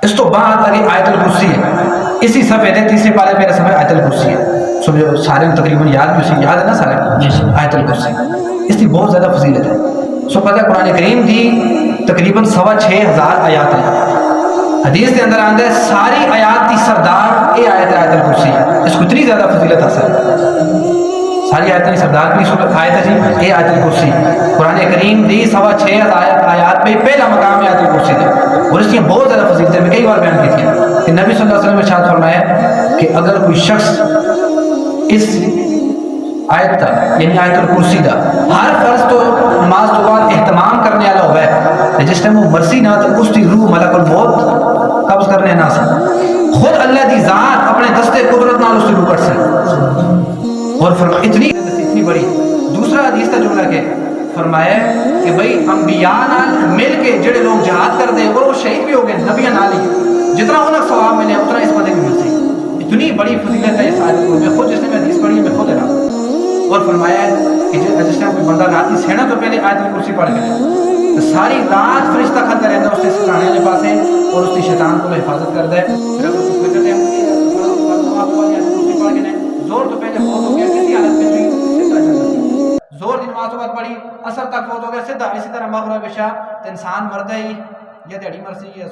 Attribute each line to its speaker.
Speaker 1: اس تو بعد اگے آیت الکرسی ہے، اسی صفحے دے تیسرے پارے میرے صفحے آیت الکرسی ہے، سب جو سارے تقریباً یاد بھی اسی یاد ہے نا سارے آیت الکرسی، اس کی بہت زیادہ فضیلت ہے. سو پتہ ہے قرآن کریم دی تقریباً 6,500 آیات ہیں. حدیث کے اندر آندہ ہے ساری آیات کی سردار اے آیت الکرسی، اس کو اتنی زیادہ فضیلت حاصل ہے. ساری آیتیں سردار کی صورت آیت ہے جی اے آیت الکرسی. قرآن کریم دی 6,500 آیات پہ پہلا مقام ہے آیت الکرسی دے، اور اس کی بہت زیادہ فضیلتیں میں کئی بار بیان کی تھی کہ نبی صلی اللہ علیہ وسلم نے ارشاد فرمایا کہ اگر کوئی شخص اس آیت تک یعنی آیت الکرسی دا ہر فرض تو نماز تو بعد اہتمام کرنے والا ہوا ہے، جس ٹائم وہ مرسی نہ تو اس کی روح ملک الموت قبض کرنے نہ سے خود اللہ دی ذات اپنے دستے قدرت نال اس کی روح کٹ سے، اور فرمایا اتنی بڑی. دوسرا حدیث کا جملہ کہ فرمایا کہ بھئی انبیاء نال مل کے جڑے لوگ جہاد کر دے اور وہ شہید بھی ہو گئے نبیاں نال ہی، جتنا انہیں ثواب ملے اتنا اس بندے کو مل سی. اتنی بڑی فضیلت ہے اس آیت کو، میں خود جس نے میں حدیث پڑھی ہے میں خود ہے. اور فرمایا کہ جس نے کوئی بندہ راتی سینا تو پہلے آیت الکرسی پڑھ کے تو ساری رات فرشتہ کھلتا رہتا اس کے ستانے والے پاس ہے اور اس کی شیطان کو حفاظت کرتا ہے. پھر اگر کچھ فکر ہے زور تو پہلے فوت ہو گیا کسی حالت میں سیدھا جنت، زور دی نماز بعد پڑھی اثر تک فوت ہو گیا سیدھا. اسی طرح مغرب عشاء انسان مرد ہے ہی یا دیہڑی مرسی ہے.